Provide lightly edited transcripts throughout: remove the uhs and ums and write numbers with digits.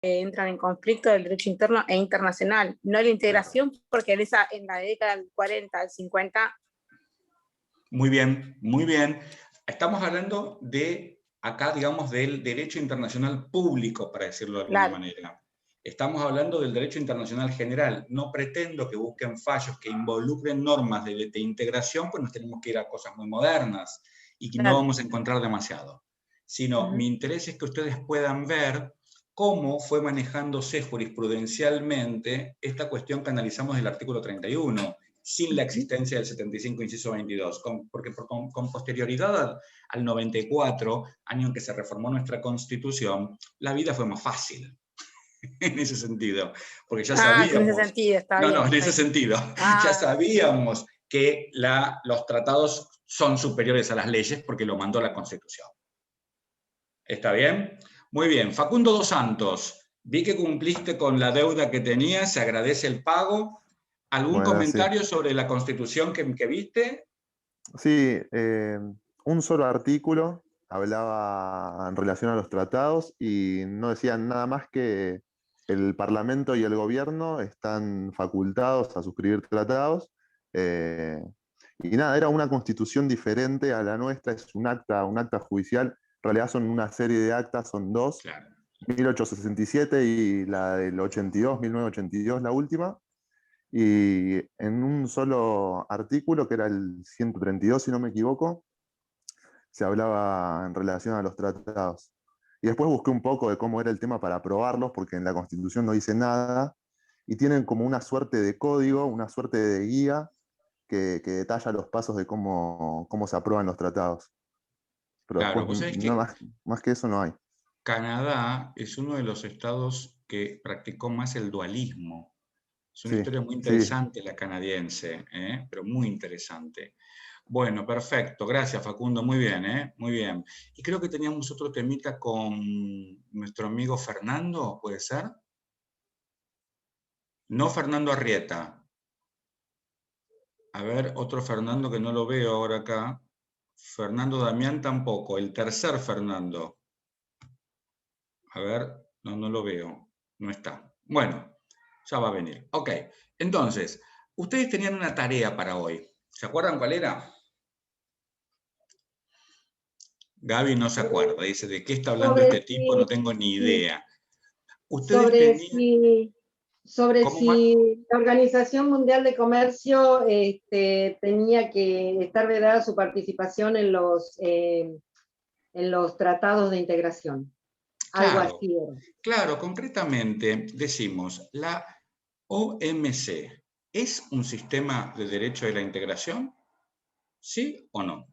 entran en conflicto del derecho interno e internacional, no la integración, porque en la década del 40, del 50... Muy bien, muy bien. Estamos hablando de, acá, digamos, del derecho internacional público, para decirlo de alguna manera. Estamos hablando del derecho internacional general. No pretendo que busquen fallos que involucren normas de integración, pues nos tenemos que ir a cosas muy modernas y que no vamos a encontrar demasiado. Sino, mi interés es que ustedes puedan ver cómo fue manejándose jurisprudencialmente esta cuestión que analizamos del artículo 31, sin la existencia del 75, inciso 22, porque con posterioridad al 94, año en que se reformó nuestra Constitución, la vida fue más fácil. En ese sentido, porque ya sabíamos... en ese sentido, está bien. En ese sentido. Ya sabíamos que los tratados son superiores a las leyes porque lo mandó la Constitución. ¿Está bien? Muy bien. Facundo Dos Santos, vi que cumpliste con la deuda que tenías, se agradece el pago. ¿Algún comentario sobre la Constitución que viste? Sí, un solo artículo hablaba en relación a los tratados y no decían nada más que el Parlamento y el Gobierno están facultados a suscribir tratados. Y nada, era una constitución diferente a la nuestra, es un acta judicial. En realidad son una serie de actas, son dos, 1867 y la del 82, 1982, la última. Y en un solo artículo, que era el 132, si no me equivoco, se hablaba en relación a los tratados. Y después busqué un poco de cómo era el tema para aprobarlos, porque en la Constitución no dice nada, y tienen como una suerte de código, una suerte de guía que detalla los pasos de cómo se aprueban los tratados. Pero después, más que eso no hay. Canadá es uno de los estados que practicó más el dualismo. Es una historia muy interesante la canadiense, pero muy interesante. Bueno, perfecto. Gracias, Facundo. Muy bien, muy bien. Y creo que teníamos otro temita con nuestro amigo Fernando, ¿puede ser? No Fernando Arrieta. A ver, otro Fernando que no lo veo ahora acá. Fernando Damián tampoco. El tercer Fernando. A ver, no lo veo. No está. Bueno, ya va a venir. Ok, entonces, ustedes tenían una tarea para hoy. ¿Se acuerdan cuál era? Gaby no se acuerda, dice, ¿de qué está hablando este tipo? No tengo ni idea. Sobre si la Organización Mundial de Comercio tenía que estar vedada su participación en los tratados de integración. Algo así era. Claro, concretamente decimos, la OMC, ¿es un sistema de derecho de la integración? ¿Sí o no?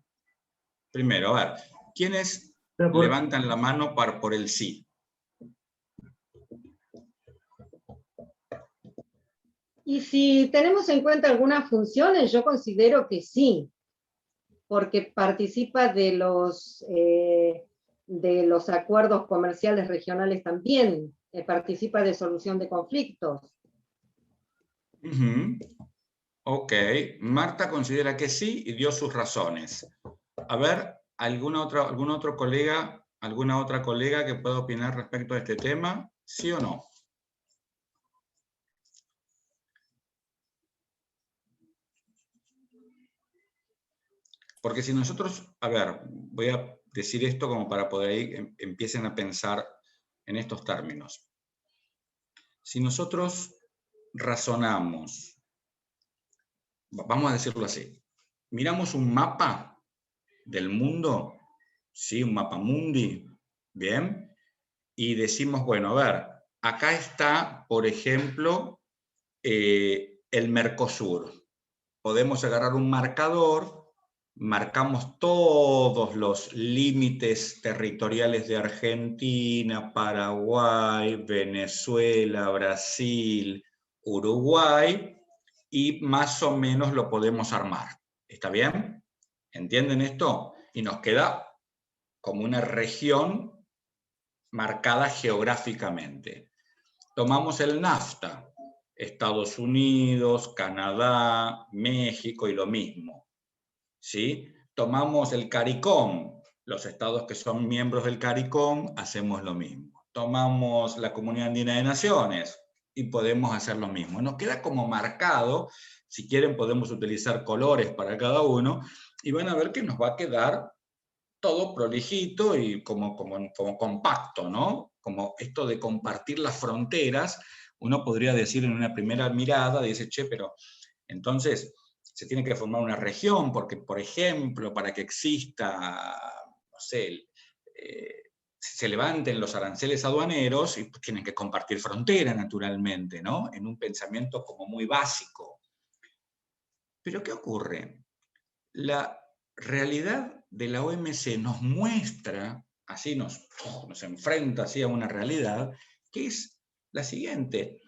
Primero, a ver, ¿quiénes levantan la mano por el sí? Y si tenemos en cuenta algunas funciones, yo considero que sí, porque participa de los acuerdos comerciales regionales también, participa de solución de conflictos. Ok, Marta considera que sí y dio sus razones. A ver, ¿algún otro colega, alguna otra colega que pueda opinar respecto a este tema? ¿Sí o no? Porque si nosotros, a ver, voy a decir esto como para poder ahí empiecen a pensar en estos términos. Si nosotros razonamos, vamos a decirlo así, miramos un mapa del mundo, ¿sí? Un mapa mundi, ¿bien? Y decimos, bueno, a ver, acá está, por ejemplo, el Mercosur. Podemos agarrar un marcador, marcamos todos los límites territoriales de Argentina, Paraguay, Venezuela, Brasil, Uruguay, y más o menos lo podemos armar. ¿Está bien? ¿Entienden esto? Y nos queda como una región marcada geográficamente. Tomamos el NAFTA, Estados Unidos, Canadá, México y lo mismo. ¿Sí? Tomamos el CARICOM, los estados que son miembros del CARICOM, hacemos lo mismo. tomamos la Comunidad Andina de Naciones y podemos hacer lo mismo. Nos queda como marcado, si quieren podemos utilizar colores para cada uno, y van a ver que nos va a quedar todo prolijito y como compacto, ¿no? Como esto de compartir las fronteras, uno podría decir en una primera mirada, dice, che, pero entonces se tiene que formar una región, porque, por ejemplo, para que exista, no sé, se levanten los aranceles aduaneros, y pues tienen que compartir frontera, naturalmente, ¿no? En un pensamiento como muy básico. Pero ¿qué ocurre? La realidad de la OMC nos muestra, así nos enfrenta así a una realidad, que es la siguiente.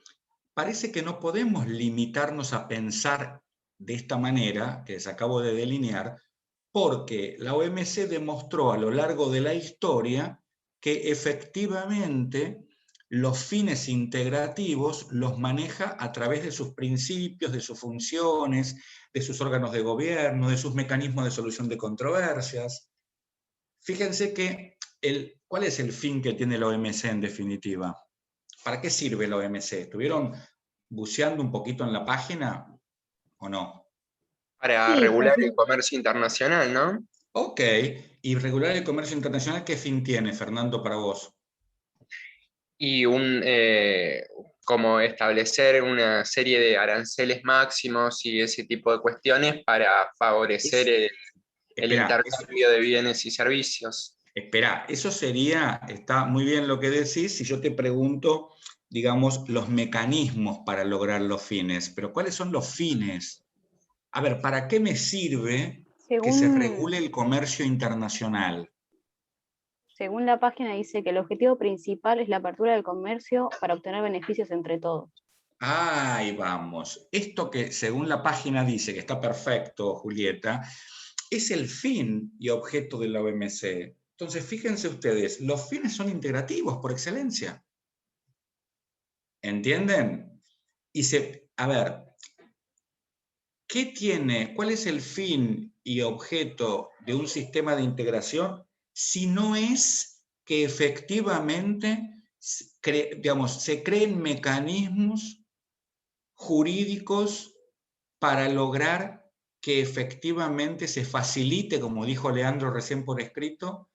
Parece que no podemos limitarnos a pensar de esta manera, que les acabo de delinear, porque la OMC demostró a lo largo de la historia que efectivamente los fines integrativos los maneja a través de sus principios, de sus funciones, de sus órganos de gobierno, de sus mecanismos de solución de controversias. Fíjense que ¿cuál es el fin que tiene la OMC en definitiva? ¿Para qué sirve la OMC? ¿Estuvieron buceando un poquito en la página o no? Para regular el comercio internacional, ¿no? Ok, y regular el comercio internacional, ¿qué fin tiene, Fernando, para vos? Y como establecer una serie de aranceles máximos y ese tipo de cuestiones para favorecer el intercambio de bienes y servicios. Espera, eso sería, está muy bien lo que decís, si yo te pregunto, digamos, los mecanismos para lograr los fines, pero ¿cuáles son los fines? A ver, ¿para qué me sirve que se regule el comercio internacional? Según la página dice que el objetivo principal es la apertura del comercio para obtener beneficios entre todos. Ahí vamos. Esto que según la página dice, que está perfecto, Julieta, es el fin y objeto de la OMC. Entonces, fíjense ustedes, los fines son integrativos por excelencia. ¿Entienden? A ver, ¿cuál es el fin y objeto de un sistema de integración si no es que efectivamente, se creen mecanismos jurídicos para lograr que efectivamente se facilite, como dijo Leandro recién por escrito,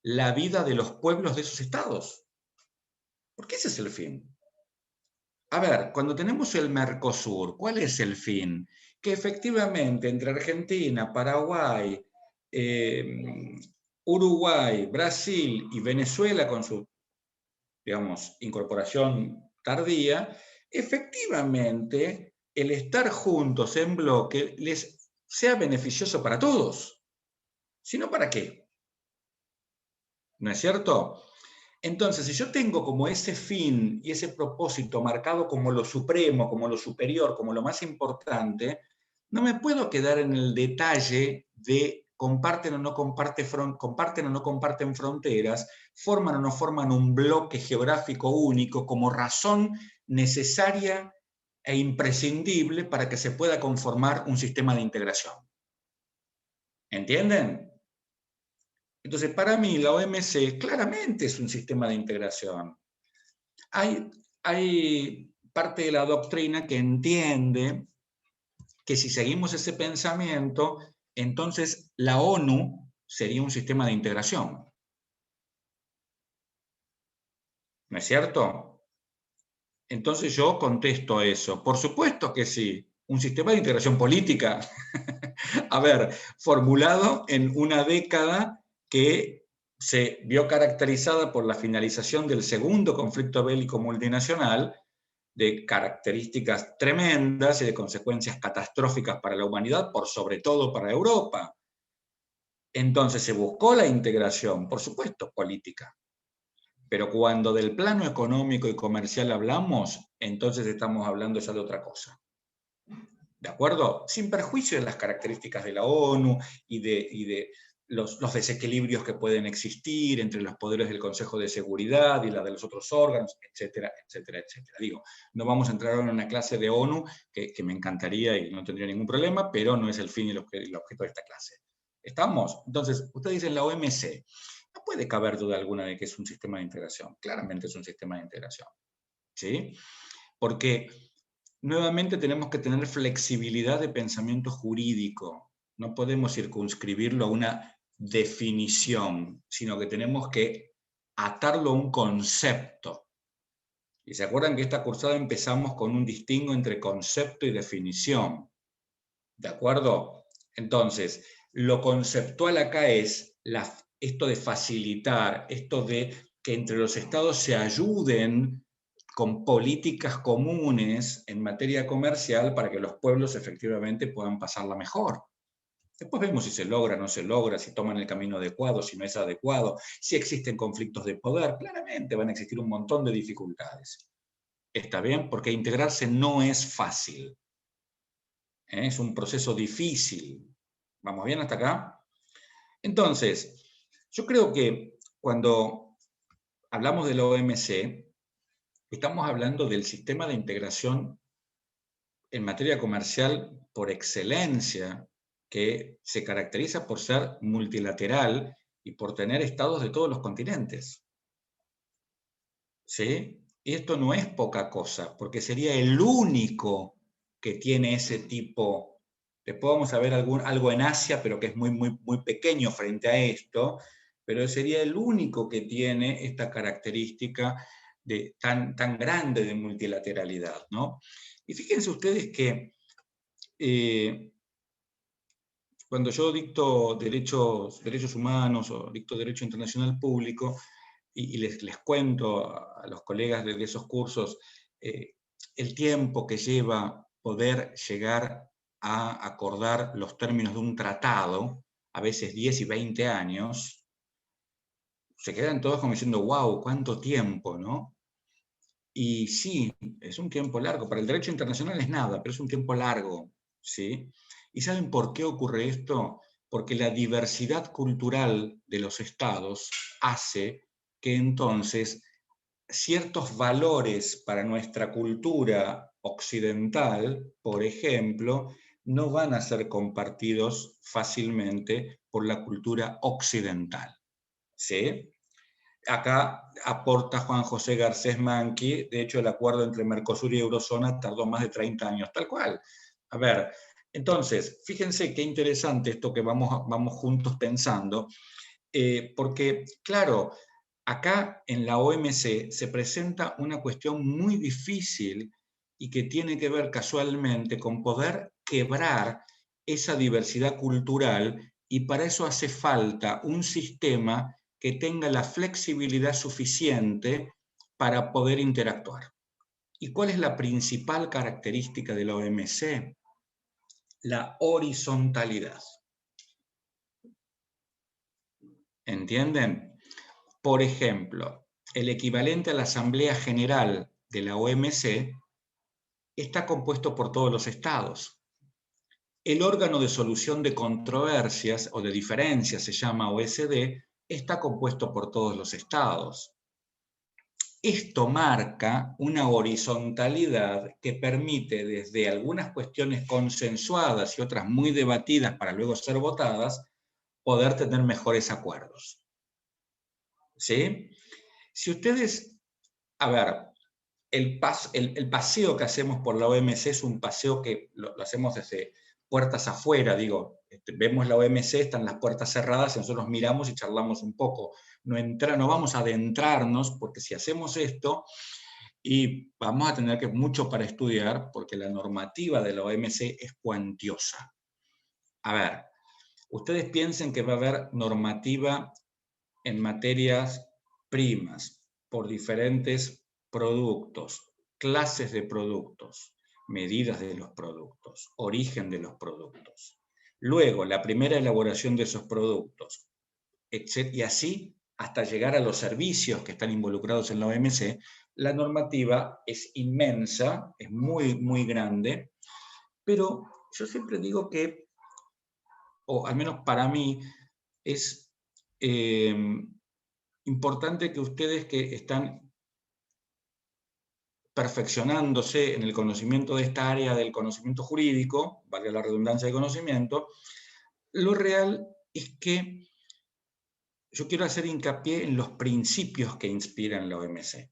la vida de los pueblos de esos estados? Porque ese es el fin. A ver, cuando tenemos el Mercosur, ¿cuál es el fin? Que efectivamente entre Argentina, Paraguay, Uruguay, Brasil y Venezuela con su, digamos, incorporación tardía, efectivamente el estar juntos en bloque les sea beneficioso para todos. Si no, ¿para qué? ¿No es cierto? Entonces, si yo tengo como ese fin y ese propósito marcado como lo supremo, como lo superior, como lo más importante, no me puedo quedar en el detalle de comparten o no comparten fronteras, forman o no forman un bloque geográfico único como razón necesaria e imprescindible para que se pueda conformar un sistema de integración. ¿Entienden? Entonces, para mí, la OMC claramente es un sistema de integración. Hay parte de la doctrina que entiende que si seguimos ese pensamiento, entonces la ONU sería un sistema de integración. ¿No es cierto? Entonces yo contesto eso. Por supuesto que sí. Un sistema de integración política. A ver, formulado en una década que se vio caracterizada por la finalización del segundo conflicto bélico multinacional, de características tremendas y de consecuencias catastróficas para la humanidad, por sobre todo para Europa. Entonces se buscó la integración, por supuesto, política. Pero cuando del plano económico y comercial hablamos, entonces estamos hablando ya de otra cosa. ¿De acuerdo? Sin perjuicio de las características de la ONU y de los desequilibrios que pueden existir entre los poderes del Consejo de Seguridad y la de los otros órganos, etcétera, etcétera, etcétera. Digo, no vamos a entrar ahora en una clase de ONU que me encantaría y no tendría ningún problema, pero no es el fin y el objeto de esta clase. ¿Estamos? Entonces, ustedes dicen la OMC. no puede caber duda alguna de que es un sistema de integración. Claramente es un sistema de integración. ¿Sí? Porque nuevamente tenemos que tener flexibilidad de pensamiento jurídico. No podemos circunscribirlo a una definición, sino que tenemos que atarlo a un concepto. Y se acuerdan que esta cursada empezamos con un distingo entre concepto y definición. ¿De acuerdo? Entonces, lo conceptual acá es esto de facilitar, esto de que entre los estados se ayuden con políticas comunes en materia comercial para que los pueblos efectivamente puedan pasarla mejor. Después vemos si se logra o no se logra, si toman el camino adecuado, si no es adecuado, si existen conflictos de poder. Claramente van a existir un montón de dificultades. ¿Está bien? Porque integrarse no es fácil. Es un proceso difícil. ¿Vamos bien hasta acá? Entonces, yo creo que cuando hablamos de la OMC, estamos hablando del sistema de integración en materia comercial por excelencia, que se caracteriza por ser multilateral y por tener estados de todos los continentes. ¿Sí? Y esto no es poca cosa, porque sería el único que tiene ese tipo. Después vamos a ver algo en Asia, pero que es muy, muy, muy pequeño frente a esto, pero sería el único que tiene esta característica tan grande de multilateralidad, ¿no? Y fíjense ustedes que cuando yo dicto derechos humanos o dicto derecho internacional público, y les cuento a los colegas de esos cursos el tiempo que lleva poder llegar a acordar los términos de un tratado, a veces 10 y 20 años, se quedan todos como diciendo, wow, cuánto tiempo, ¿no? Y sí, es un tiempo largo. Para el derecho internacional es nada, pero es un tiempo largo, ¿sí? ¿Y saben por qué ocurre esto? Porque la diversidad cultural de los estados hace que entonces ciertos valores para nuestra cultura occidental, por ejemplo, no van a ser compartidos fácilmente por la cultura occidental, ¿sí? Acá aporta Juan José Garcés Manqui, de hecho el acuerdo entre Mercosur y Eurozona tardó más de 30 años, tal cual. A ver, entonces, fíjense qué interesante esto que vamos juntos pensando, porque, claro, acá en la OMC se presenta una cuestión muy difícil y que tiene que ver casualmente con poder quebrar esa diversidad cultural, y para eso hace falta un sistema que tenga la flexibilidad suficiente para poder interactuar. ¿Y cuál es la principal característica de la OMC? La horizontalidad. ¿Entienden? Por ejemplo, el equivalente a la Asamblea General de la OMC está compuesto por todos los estados. El órgano de solución de controversias o de diferencias, se llama OSD, está compuesto por todos los estados. Esto marca una horizontalidad que permite, desde algunas cuestiones consensuadas y otras muy debatidas para luego ser votadas, poder tener mejores acuerdos. ¿Sí? Si ustedes, a ver, el paseo que hacemos por la OMC es un paseo que lo hacemos desde puertas afuera, digo, vemos la OMC, están las puertas cerradas y nosotros miramos y charlamos un poco. No vamos a adentrarnos, porque si hacemos esto, y vamos a tener mucho para estudiar, porque la normativa de la OMC es cuantiosa. A ver, ustedes piensen que va a haber normativa en materias primas, por diferentes productos, clases de productos, medidas de los productos, origen de los productos. Luego, la primera elaboración de esos productos, etc. Y así hasta llegar a los servicios que están involucrados en la OMC, la normativa es inmensa, es muy, muy grande, pero yo siempre digo que, o al menos para mí, es importante que ustedes que están perfeccionándose en el conocimiento de esta área del conocimiento jurídico, valga la redundancia de conocimiento, lo real es que yo quiero hacer hincapié en los principios que inspiran la OMC.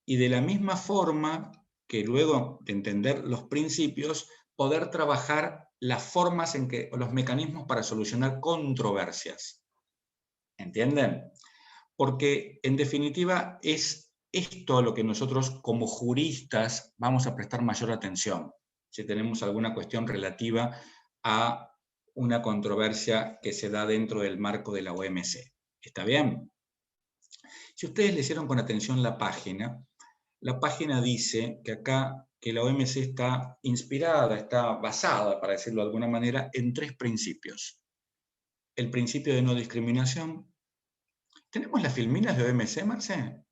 Y de la misma forma que luego de entender los principios, poder trabajar las formas en que, o los mecanismos para solucionar controversias. ¿Entienden? Porque en definitiva es esto a lo que nosotros como juristas vamos a prestar mayor atención, si tenemos alguna cuestión relativa a una controversia que se da dentro del marco de la OMC. ¿Está bien? Si ustedes leyeron con atención la página dice que acá que la OMC está inspirada, está basada, para decirlo de alguna manera, en 3 principios. El principio de no discriminación. ¿Tenemos las filminas de OMC, Marce?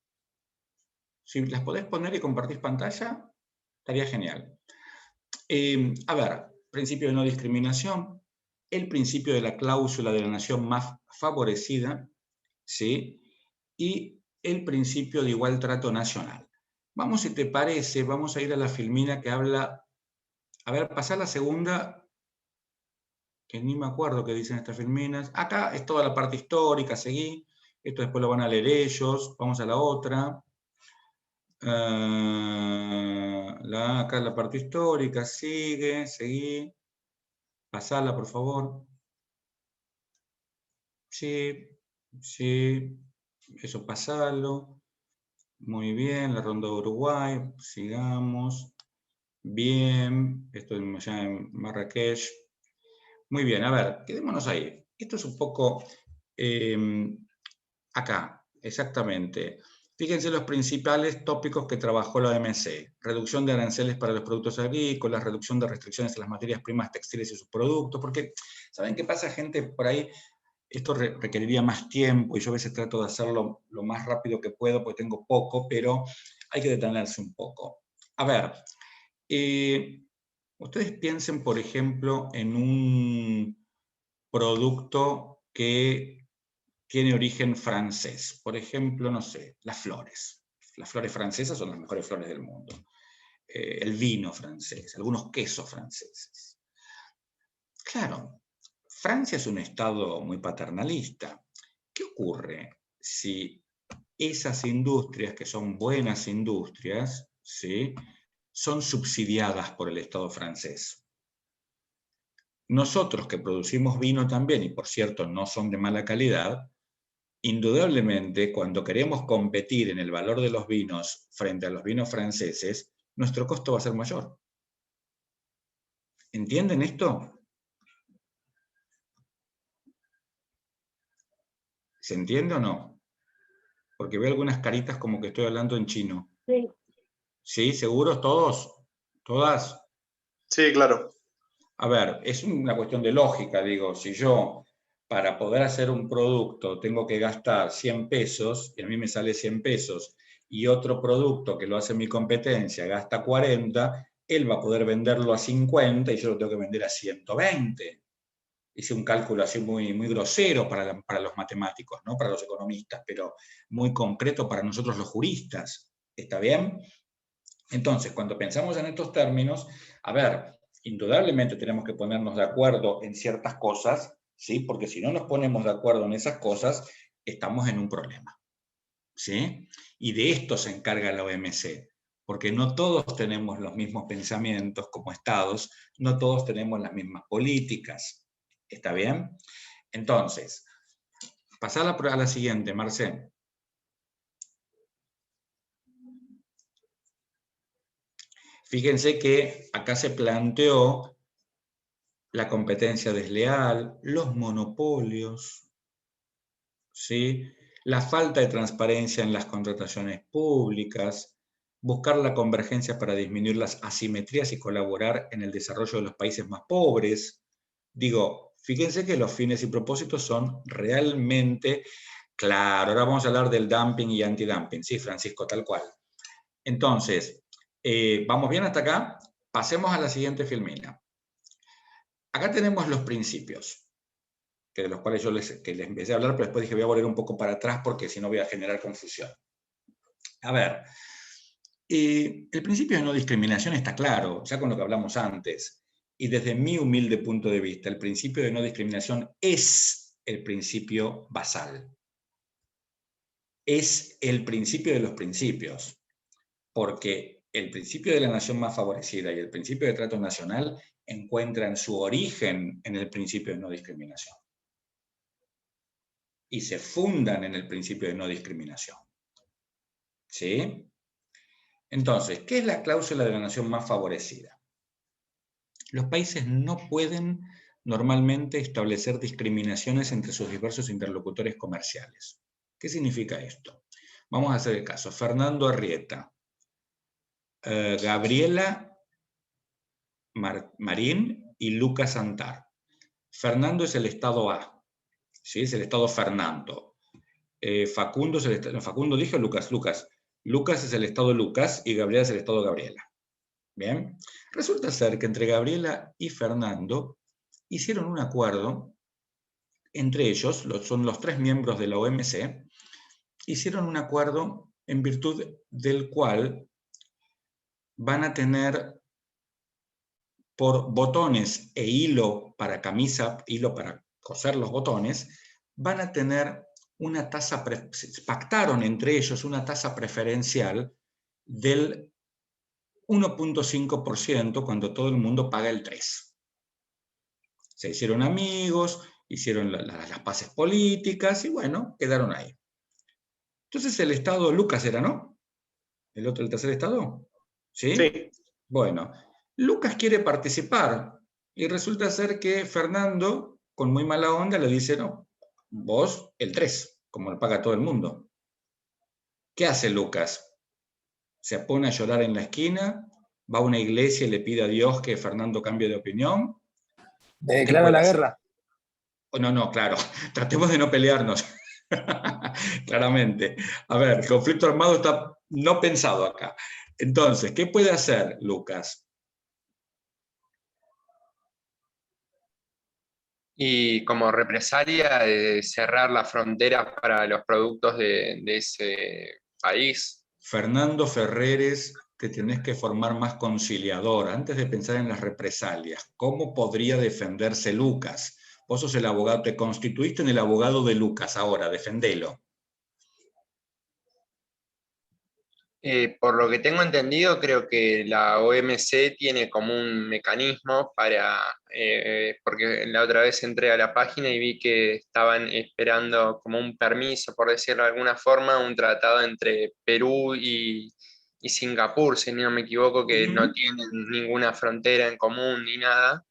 Si las podés poner y compartís pantalla, estaría genial. A ver, principio de no discriminación, el principio de la cláusula de la nación más favorecida, ¿sí? Y el principio de igual trato nacional. Vamos, si te parece, vamos a ir a la filmina que habla... A ver, pasá la segunda, que ni me acuerdo qué dicen estas filminas. Acá es toda la parte histórica, seguí. Esto después lo van a leer ellos. Vamos a la otra. Acá la parte histórica, sigue, seguí. Pasala, por favor. Sí, sí. Eso pasalo. Muy bien, la ronda de Uruguay, sigamos. Bien, esto es ya en Marrakech. Muy bien, a ver, quedémonos ahí. Esto es un poco acá, exactamente. Fíjense los principales tópicos que trabajó la OMC. Reducción de aranceles para los productos agrícolas, reducción de restricciones a las materias primas textiles y sus productos, porque, ¿saben qué pasa, gente? Por ahí esto requeriría más tiempo y yo a veces trato de hacerlo lo más rápido que puedo porque tengo poco, pero hay que detenerse un poco. A ver, ustedes piensen, por ejemplo, en un producto que tiene origen francés. Por ejemplo, no sé, las flores. Las flores francesas son las mejores flores del mundo. El vino francés, algunos quesos franceses. Claro, Francia es un estado muy paternalista. ¿Qué ocurre si esas industrias, que son buenas industrias, ¿sí?, son subsidiadas por el Estado francés? Nosotros que producimos vino también, y por cierto no son de mala calidad, indudablemente cuando queremos competir en el valor de los vinos frente a los vinos franceses, nuestro costo va a ser mayor. ¿Entienden esto? ¿Se entiende o no? Porque veo algunas caritas como que estoy hablando en chino. Sí. ¿Sí? ¿Seguros todos? ¿Todas? Sí, claro. A ver, es una cuestión de lógica, digo, si yo para poder hacer un producto tengo que gastar 100 pesos, y a mí me sale 100 pesos, y otro producto que lo hace mi competencia gasta 40, él va a poder venderlo a 50 y yo lo tengo que vender a 120. Hice un cálculo así muy, muy grosero para los matemáticos, ¿no? Para los economistas, pero muy concreto para nosotros los juristas. ¿Está bien? Entonces, cuando pensamos en estos términos, a ver, indudablemente tenemos que ponernos de acuerdo en ciertas cosas, ¿sí? Porque si no nos ponemos de acuerdo en esas cosas, estamos en un problema, ¿sí? Y de esto se encarga la OMC, porque no todos tenemos los mismos pensamientos como estados, no todos tenemos las mismas políticas. ¿Está bien? Entonces, pasar a la siguiente, Marcel. Fíjense que acá se planteó la competencia desleal, los monopolios, ¿sí?, la falta de transparencia en las contrataciones públicas, buscar la convergencia para disminuir las asimetrías y colaborar en el desarrollo de los países más pobres. Digo, fíjense que los fines y propósitos son realmente claros. Ahora vamos a hablar del dumping y antidumping, ¿sí, Francisco? Tal cual. Entonces, ¿vamos bien hasta acá? Pasemos a la siguiente filmina. Acá tenemos los principios, que de los cuales yo les empecé a hablar, pero después dije voy a volver un poco para atrás porque si no voy a generar confusión. A ver, el principio de no discriminación está claro, ya con lo que hablamos antes. Y desde mi humilde punto de vista, el principio de no discriminación es el principio basal. Es el principio de los principios, porque el principio de la nación más favorecida y el principio de trato nacional encuentran su origen en el principio de no discriminación. Y se fundan en el principio de no discriminación. ¿Sí? Entonces, ¿qué es la cláusula de la nación más favorecida? Los países no pueden normalmente establecer discriminaciones entre sus diversos interlocutores comerciales. ¿Qué significa esto? Vamos a hacer el caso. Fernando Arrieta, Gabriela Marín y Lucas Antar. Fernando es el estado A, ¿sí? Es el estado Fernando. Facundo es el estado, Facundo dije Lucas. Lucas es el estado Lucas y Gabriela es el estado Gabriela. Bien. Resulta ser que entre Gabriela y Fernando hicieron un acuerdo, entre ellos, son los 3 miembros de la OMC, hicieron un acuerdo en virtud del cual van a tener por botones e hilo para camisa, hilo para coser los botones, van a tener una tasa, pactaron entre ellos una tasa preferencial del 1.5% cuando todo el mundo paga el 3%. Se hicieron amigos, hicieron las paces políticas y bueno, quedaron ahí. Entonces el estado Lucas era, ¿no? ¿El tercer estado? ¿Sí? Sí. Bueno, Lucas quiere participar y resulta ser que Fernando, con muy mala onda, le dice, no, vos el 3, como lo paga todo el mundo. ¿Qué hace Lucas? Se pone a llorar en la esquina, va a una iglesia y le pide a Dios que Fernando cambie de opinión. Declara la guerra. No, claro, tratemos de no pelearnos. Claramente. A ver, el conflicto armado está no pensado acá. Entonces, ¿qué puede hacer Lucas? Y como represalia de cerrar las fronteras para los productos de ese país. Fernando Ferreres, te tenés que formar más conciliador antes de pensar en las represalias. ¿Cómo podría defenderse Lucas? Vos sos el abogado, te constituiste en el abogado de Lucas ahora, defendelo. Por lo que tengo entendido, creo que la OMC tiene como un mecanismo para, porque la otra vez entré a la página y vi que estaban esperando como un permiso, por decirlo de alguna forma, un tratado entre Perú y Singapur, si no me equivoco, que no tienen ninguna frontera en común ni nada,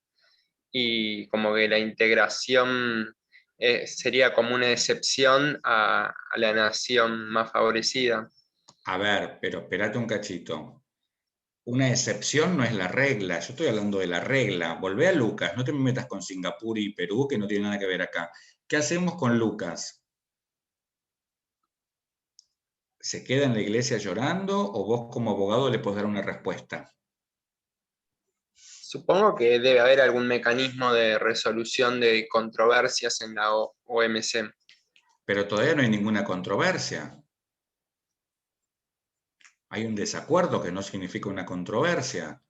y como que la integración sería como una excepción a la nación más favorecida. A ver, pero espérate un cachito. Una excepción no es la regla. Yo estoy hablando de la regla. Volvé a Lucas. No te metas con Singapur y Perú, que no tiene nada que ver acá. ¿Qué hacemos con Lucas? ¿Se queda en la iglesia llorando o vos como abogado le podés dar una respuesta? Supongo que debe haber algún mecanismo de resolución de controversias en la OMC. Pero todavía no hay ninguna controversia. Hay un desacuerdo que no significa una controversia.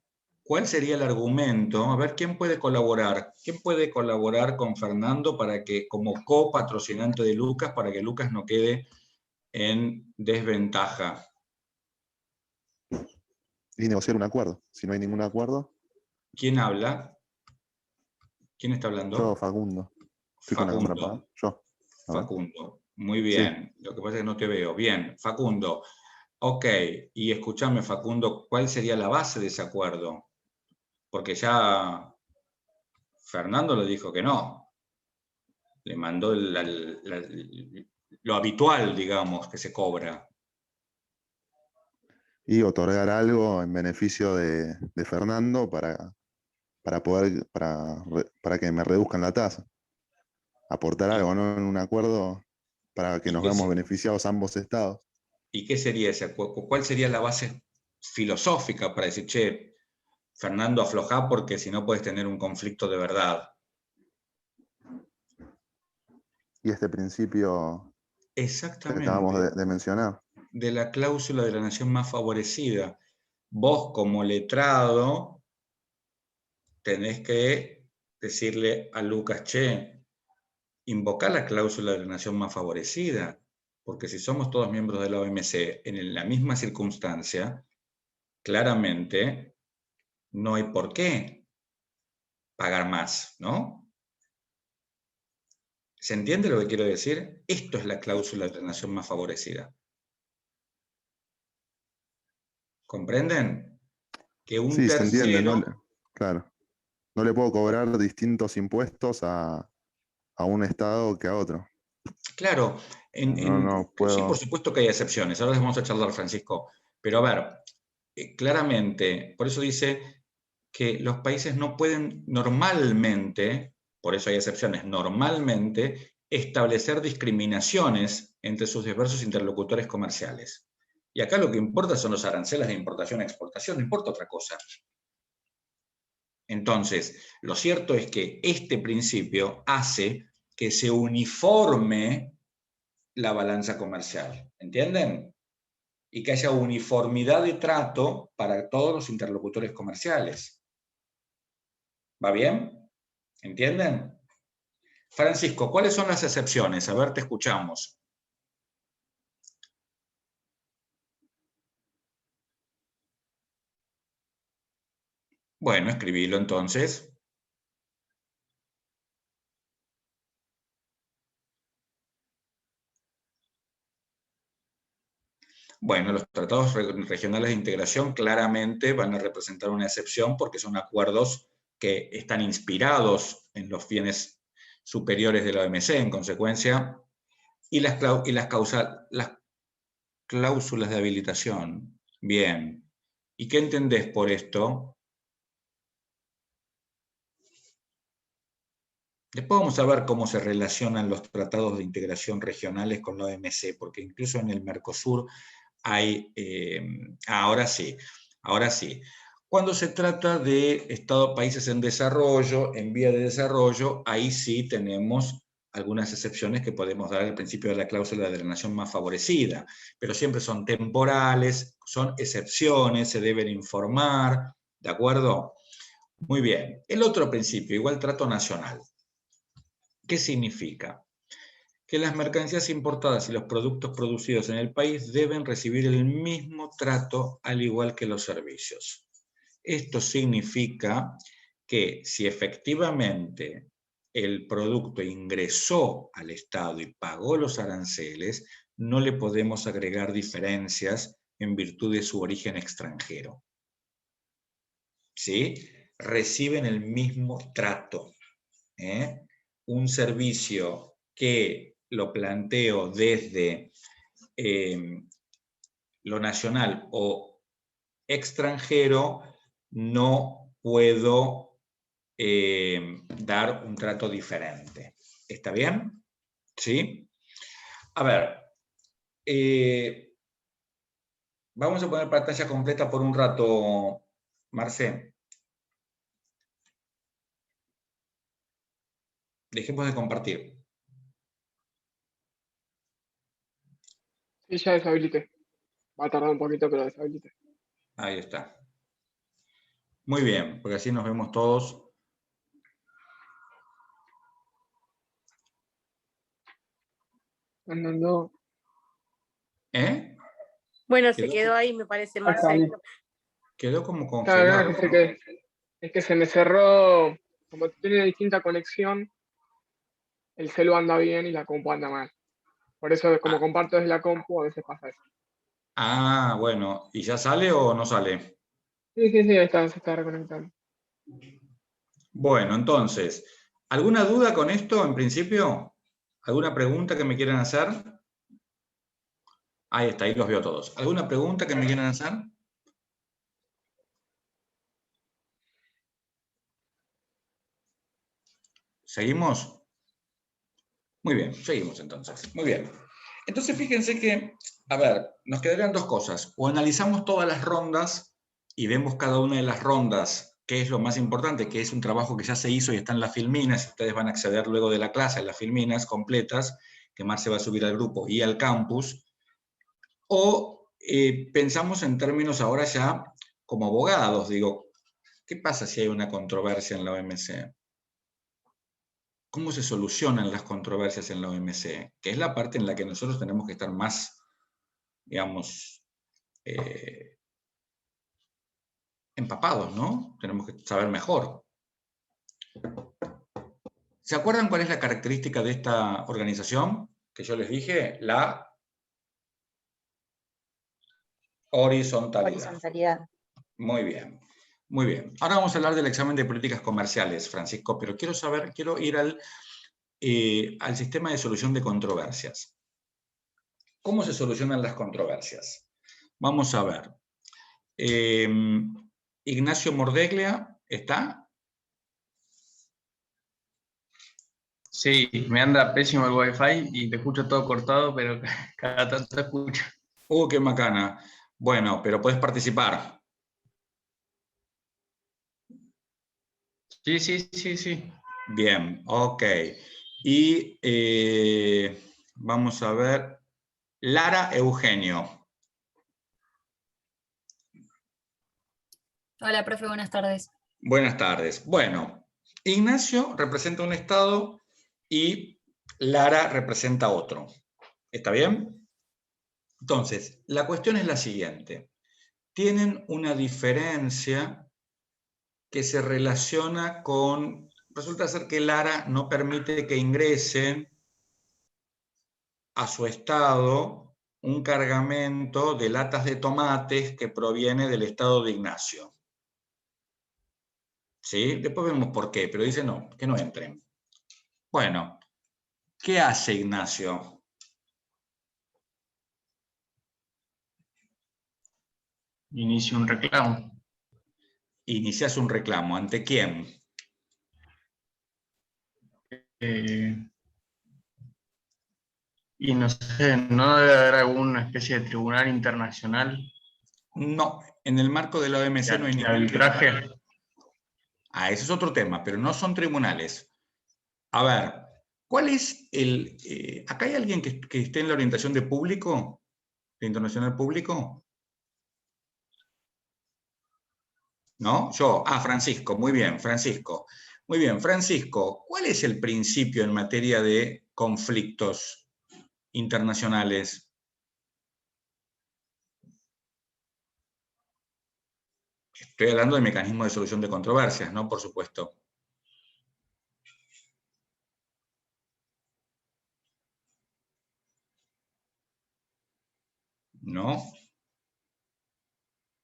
¿Cuál sería el argumento? A ver, ¿quién puede colaborar? ¿Quién puede colaborar con Fernando para que, como copatrocinante de Lucas, para que Lucas no quede en desventaja? Y negociar un acuerdo. Si no hay ningún acuerdo. ¿Quién habla? ¿Quién está hablando? Yo, Facundo. Estoy con la cámara apagada. Yo. Facundo. Muy bien. Sí. Lo que pasa es que no te veo. Bien, Facundo. Ok, y escúchame, Facundo, ¿cuál sería la base de ese acuerdo? Porque ya Fernando le dijo que no. Le mandó lo habitual, digamos, que se cobra. Y otorgar algo en beneficio de Fernando para que me reduzcan la tasa. Aportar algo, ¿no? En un acuerdo para que nos veamos beneficiados ambos estados. ¿Y qué sería ese acuerdo? ¿Cuál sería la base filosófica para decir, che, Fernando, aflojá porque si no puedes tener un conflicto de verdad? Y este principio que acabamos de mencionar. De la cláusula de la nación más favorecida. Vos como letrado tenés que decirle a Lucas, che, invocar la cláusula de la nación más favorecida, porque si somos todos miembros de la OMC en la misma circunstancia, claramente no hay por qué pagar más, ¿no? ¿Se entiende lo que quiero decir? Esto es la cláusula de la nación más favorecida. ¿Comprenden? Que un Sí, se entiende, tercero... claro. No le puedo cobrar distintos impuestos a un estado que a otro. Claro, No sí, por puedo. supuesto que hay excepciones. Ahora les vamos a charlar, Francisco. Pero a ver, claramente, por eso dice que los países no pueden normalmente, por eso hay excepciones, normalmente establecer discriminaciones entre sus diversos interlocutores comerciales. Y acá lo que importa son los aranceles de importación y exportación, no importa otra cosa. Entonces, lo cierto es que este principio hace que se uniforme la balanza comercial, ¿entienden? Y que haya uniformidad de trato para todos los interlocutores comerciales. ¿Va bien? ¿Entienden? Francisco, ¿cuáles son las excepciones? A ver, te escuchamos. Bueno, escribilo entonces. Bueno, los tratados regionales de integración claramente van a representar una excepción porque son acuerdos que están inspirados en los bienes superiores de la OMC, en consecuencia, y las cláusulas de habilitación. Bien. ¿Y qué entendés por esto? Después vamos a ver cómo se relacionan los tratados de integración regionales con la OMC, porque incluso en el Mercosur hay, ahora sí. Cuando se trata de países en desarrollo, en vía de desarrollo, ahí sí tenemos algunas excepciones que podemos dar al principio de la cláusula de la nación más favorecida, pero siempre son temporales, son excepciones, se deben informar, ¿de acuerdo? Muy bien. El otro principio, igual trato nacional. ¿Qué significa? Que las mercancías importadas y los productos producidos en el país deben recibir el mismo trato al igual que los servicios. Esto significa que si efectivamente el producto ingresó al Estado y pagó los aranceles, no le podemos agregar diferencias en virtud de su origen extranjero. ¿Sí? Reciben el mismo trato. Un servicio que lo planteo desde lo nacional o extranjero, no puedo dar un trato diferente. ¿Está bien? ¿Sí? A ver, vamos a poner pantalla completa por un rato, Marce. Dejemos de compartir. Sí, ya deshabilité. Va a tardar un poquito, pero deshabilité. Ahí está. Muy bien, porque así nos vemos todos. Andando. Bueno, se quedó ahí, me parece, Marce. Quedó como Claro, congelado. no, es que se me cerró, como tiene distinta conexión, el celu anda bien y la compu anda mal. Por eso, como comparto desde la compu, a veces pasa eso. Ah, bueno. ¿Y ya sale o no sale? Sí, ahí está, se está reconectando. Bueno, entonces, ¿alguna duda con esto en principio? ¿Alguna pregunta que me quieran hacer? Ahí está, ahí los veo todos. ¿Alguna pregunta que me quieran hacer? ¿Seguimos? Muy bien, seguimos entonces. Muy bien. Entonces fíjense que, a ver, nos quedarían dos cosas. O analizamos todas las rondas y vemos cada una de las rondas, qué es lo más importante, que es un trabajo que ya se hizo y está en las filminas, y ustedes van a acceder luego de la clase a las filminas completas, que Marce va a subir al grupo y al campus. O pensamos en términos ahora ya como abogados, digo, ¿qué pasa si hay una controversia en la OMC? cómo se solucionan las controversias en la OMC, que es la parte en la que nosotros tenemos que estar más, digamos, empapados, ¿no? Tenemos que saber mejor. ¿Se acuerdan cuál es la característica de esta organización? Que yo les dije, la horizontalidad. Muy bien, muy bien. Ahora vamos a hablar del examen de políticas comerciales, Francisco, pero quiero ir al sistema de solución de controversias. ¿Cómo se solucionan las controversias? Vamos a ver. Ignacio Mordeglia, ¿está? Sí, me anda pésimo el wifi y te escucho todo cortado, pero cada tanto te escucho. Qué macana. Bueno, pero puedes participar. Sí. Bien, ok. Y vamos a ver. Lara Eugenio. Hola, profe, buenas tardes. Buenas tardes. Bueno, Ignacio representa un estado y Lara representa otro. ¿Está bien? Entonces, la cuestión es la siguiente. Tienen una diferencia que se relaciona con... Resulta ser que Lara no permite que ingresen a su estado un cargamento de latas de tomates que proviene del estado de Ignacio. ¿Sí? Después vemos por qué, pero dice no, que no entren. Bueno, ¿qué hace Ignacio? Inicio un reclamo. Inicias un reclamo. ¿Ante quién? Y no sé, ¿no debe haber alguna especie de tribunal internacional? No, en el marco de la OMC no hay ningún arbitraje. Ese es otro tema, pero no son tribunales. A ver, ¿cuál es el... ¿acá hay alguien que esté en la orientación de público? ¿De internacional público? ¿No? Yo. Francisco. Muy bien, Francisco. Muy bien, Francisco. ¿Cuál es el principio en materia de conflictos internacionales? Estoy hablando del mecanismo de solución de controversias, ¿no? Por supuesto. ¿No?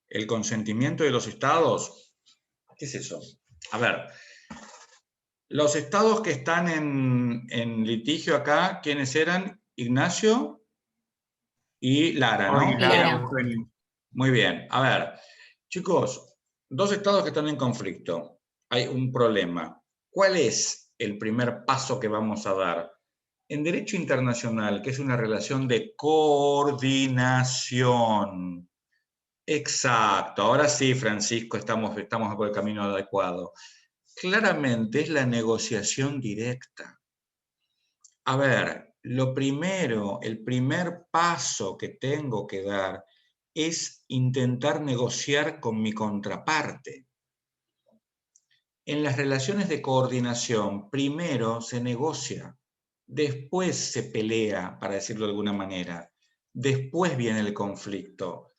El consentimiento de los estados. ¿Qué es eso? A ver, los estados que están en litigio acá, ¿quiénes eran? Ignacio y Lara, ¿no? Lara. Muy bien. A ver, chicos, dos estados que están en conflicto. Hay un problema. ¿Cuál es el primer paso que vamos a dar? En derecho internacional, que es una relación de coordinación. Exacto. Ahora sí, Francisco, estamos por el camino adecuado. Claramente es la negociación directa. A ver, lo primero, el primer paso que tengo que dar es intentar negociar con mi contraparte. En las relaciones de coordinación, primero se negocia, después se pelea, para decirlo de alguna manera, después viene el conflicto,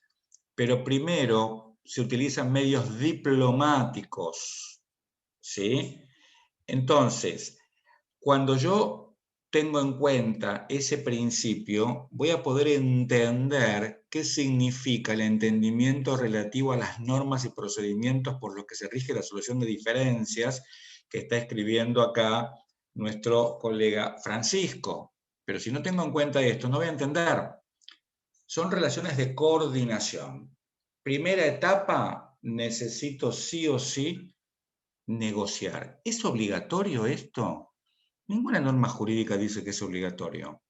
pero primero se utilizan medios diplomáticos, ¿sí? Entonces, cuando yo tengo en cuenta ese principio, voy a poder entender qué significa el entendimiento relativo a las normas y procedimientos por los que se rige la solución de diferencias que está escribiendo acá nuestro colega Francisco. Pero si no tengo en cuenta esto, no voy a entender. Son relaciones de coordinación. Primera etapa, necesito sí o sí negociar. ¿Es obligatorio esto? Ninguna norma jurídica dice que es obligatorio,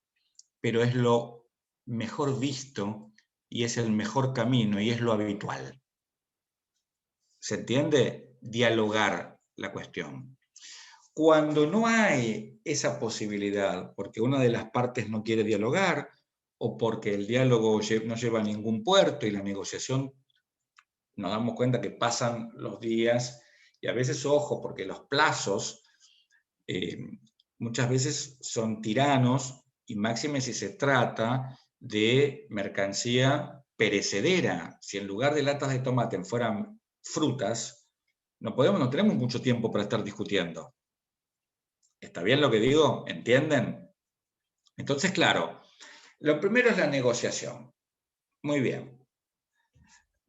pero es lo mejor visto y es el mejor camino y es lo habitual. ¿Se entiende? Dialogar la cuestión. Cuando no hay esa posibilidad, porque una de las partes no quiere dialogar o porque el diálogo no lleva a ningún puerto y la negociación, nos damos cuenta que pasan los días y a veces, ojo, porque los plazos muchas veces son tiranos, y máxime si se trata de mercancía perecedera. Si en lugar de latas de tomate fueran frutas, no tenemos mucho tiempo para estar discutiendo. ¿Está bien lo que digo? ¿Entienden? Entonces, claro, lo primero es la negociación. Muy bien.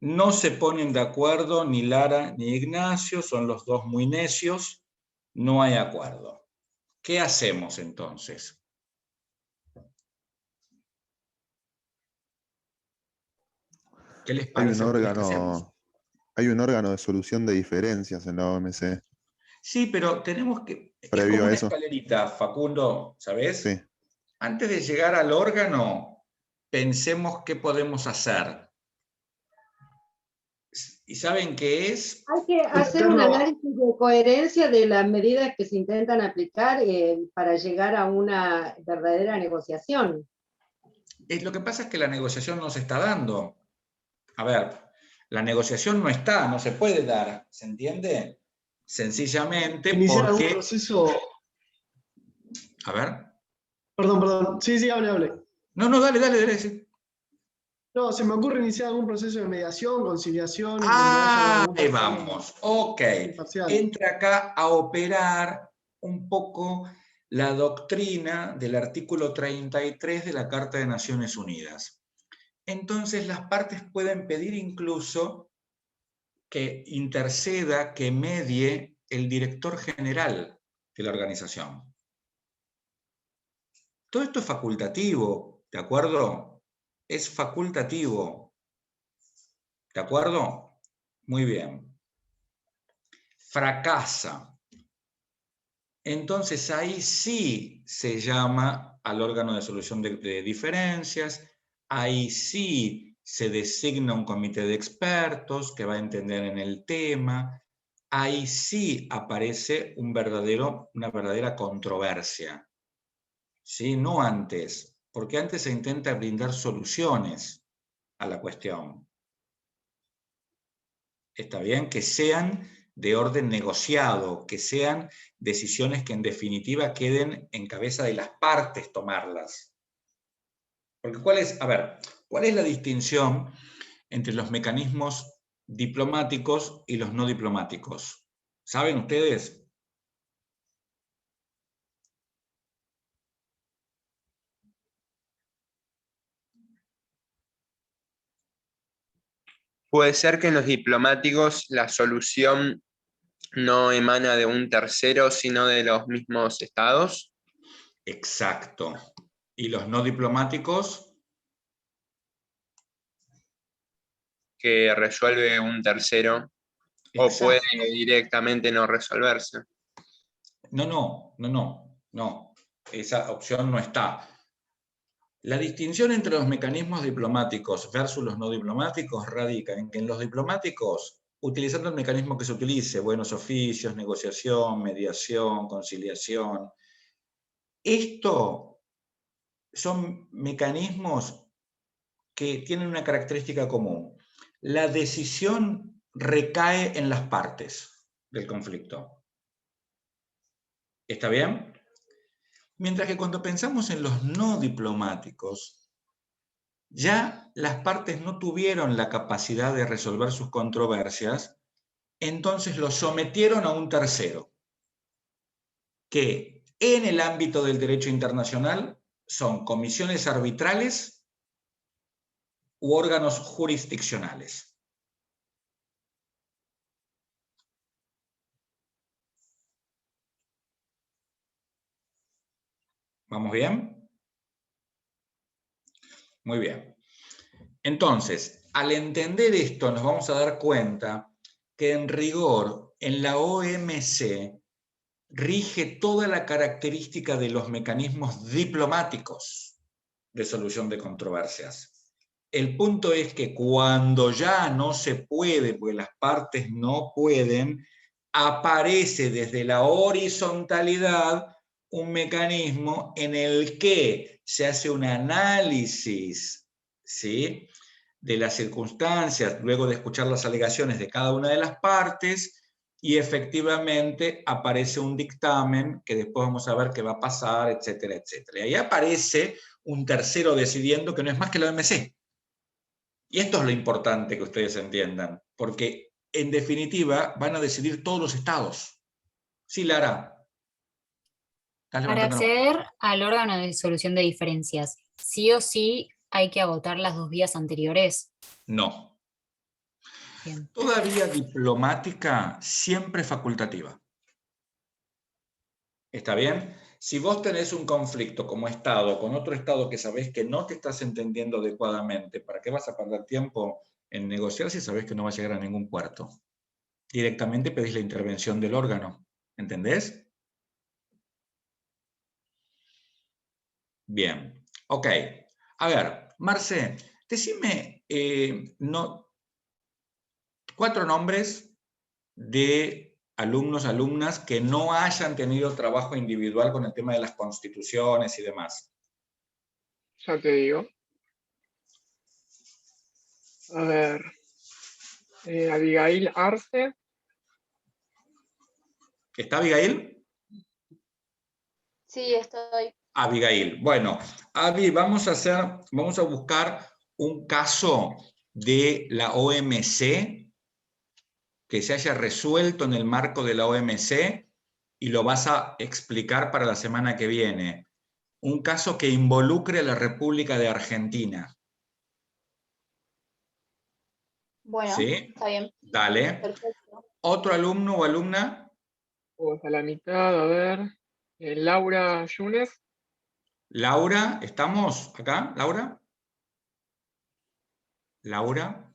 No se ponen de acuerdo ni Lara ni Ignacio, son los dos muy necios, no hay acuerdo. ¿Qué hacemos entonces? ¿Qué les parece? Hay un órgano de solución de diferencias en la OMC. Sí, pero tenemos que... Previo es como a una eso. escalerita, Facundo, ¿sabes? Sí. Antes de llegar al órgano, pensemos qué podemos hacer. ¿Y saben qué es? Hay que hacer un análisis de coherencia de las medidas que se intentan aplicar para llegar a una verdadera negociación. Lo que pasa es que la negociación no se está dando. A ver, la negociación no está, no se puede dar, ¿se entiende? Sencillamente iniciar porque... algún proceso... A ver. Perdón. Sí, hable. No, dale. Sí. No, se me ocurre iniciar algún proceso de mediación, conciliación. Ahí vamos. Ok. Imparcial. Entra acá a operar un poco la doctrina del artículo 33 de la Carta de Naciones Unidas. Entonces las partes pueden pedir incluso que interceda, que medie el director general de la organización. Todo esto es facultativo, ¿de acuerdo? Es facultativo. ¿De acuerdo? Muy bien. Fracasa. Entonces ahí sí se llama al órgano de solución de diferencias, ahí sí se designa un comité de expertos que va a entender en el tema, ahí sí aparece una verdadera controversia. ¿Sí? No antes, porque antes se intenta brindar soluciones a la cuestión. Está bien que sean de orden negociado, que sean decisiones que en definitiva queden en cabeza de las partes tomarlas. Porque ¿cuál es la distinción entre los mecanismos diplomáticos y los no diplomáticos? ¿Saben ustedes? Puede ser que en los diplomáticos la solución no emana de un tercero, sino de los mismos estados. Exacto. ¿Y los no diplomáticos? Que resuelve un tercero. Exacto. O puede directamente no resolverse. No. Esa opción no está. La distinción entre los mecanismos diplomáticos versus los no diplomáticos radica en que en los diplomáticos, utilizando el mecanismo que se utilice, buenos oficios, negociación, mediación, conciliación, esto son mecanismos que tienen una característica común. La decisión recae en las partes del conflicto. ¿Está bien? Mientras que cuando pensamos en los no diplomáticos, ya las partes no tuvieron la capacidad de resolver sus controversias, entonces los sometieron a un tercero, que en el ámbito del derecho internacional son comisiones arbitrales u órganos jurisdiccionales. ¿Vamos bien? Muy bien. Entonces, al entender esto, nos vamos a dar cuenta que en rigor, en la OMC, rige toda la característica de los mecanismos diplomáticos de solución de controversias. El punto es que cuando ya no se puede, porque las partes no pueden, aparece desde la horizontalidad un mecanismo en el que se hace un análisis, ¿sí?, de las circunstancias, luego de escuchar las alegaciones de cada una de las partes, y efectivamente aparece un dictamen que después vamos a ver qué va a pasar, etcétera, etcétera. Y ahí aparece un tercero decidiendo que no es más que la OMC. Y esto es lo importante que ustedes entiendan, porque en definitiva van a decidir todos los estados. Sí, Lara. Para acceder al órgano de solución de diferencias, ¿sí o sí hay que agotar las 2 vías anteriores? No. Bien. Toda vía diplomática siempre es facultativa. ¿Está bien? Si vos tenés un conflicto como Estado con otro Estado que sabés que no te estás entendiendo adecuadamente, ¿para qué vas a perder tiempo en negociar si sabés que no va a llegar a ningún puerto? Directamente pedís la intervención del órgano. ¿Entendés? Bien. Ok. A ver, Marce, decime 4 nombres de alumnos, alumnas que no hayan tenido trabajo individual con el tema de las constituciones y demás. Ya te digo. A ver. Abigail Arce. ¿Está Abigail? Sí, estoy. Abigail. Bueno, Abby, vamos a buscar un caso de la OMC que se haya resuelto en el marco de la OMC y lo vas a explicar para la semana que viene. Un caso que involucre a la República de Argentina. Bueno, ¿Sí? está bien. Dale. Perfecto. ¿Otro alumno o alumna? Vamos a la mitad, a ver. Laura Yunes. Laura, ¿estamos acá? ¿Laura? ¿Laura?